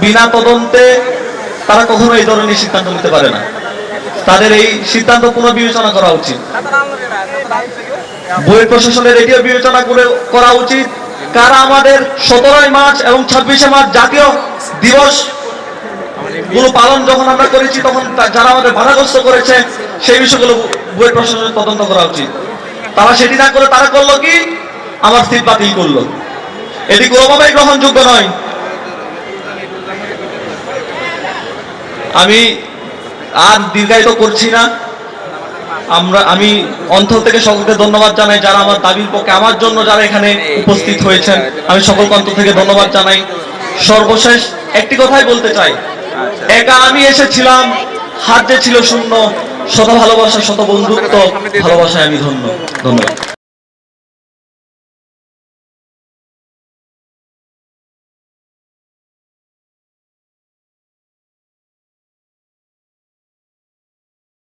বিনা তদন্তে তারা কখনো এই ধরনের সিদ্ধান্ত নিতে পারে না। তাদের এই সিদ্ধান্ত পুনর্বিবেচনা করা উচিত। বুয়েট প্রশাসনের এটিও বিবেচনা করা উচিত, কারা আমাদের 17 মার্চ এবং 26শে মার্চ জাতীয় দিবস গুলো পালন যখন আমরা করেছি, তখন যারা আমাদের বাধাগ্রস্ত করেছে সেই বিষয়গুলো বুয়েট প্রশাসনের তদন্ত করা উচিত। তারা সেটি না করে তারা করলো কি, আমার সিট বাতিল করলো। এটি কোনোভাবেই গ্রহণযোগ্য নয়। আমি আর দীর্ঘায়িত করছি না। আমি অন্তর থেকে সকলকে ধন্যবাদ জানাই, যারা আমার দাবির পক্ষে আমার জন্য যারা এখানে উপস্থিত হয়েছেন, আমি সকলকে অন্তর থেকে ধন্যবাদ জানাই। সর্বশেষ একটি কথাই বলতে চাই, একা আমি এসেছিলাম, হাত যে ছিল শূন্য, শত ভালোবাসা শত বন্ধুত্ব, ভালোবাসায় আমি ধন্য। ধন্যবাদ।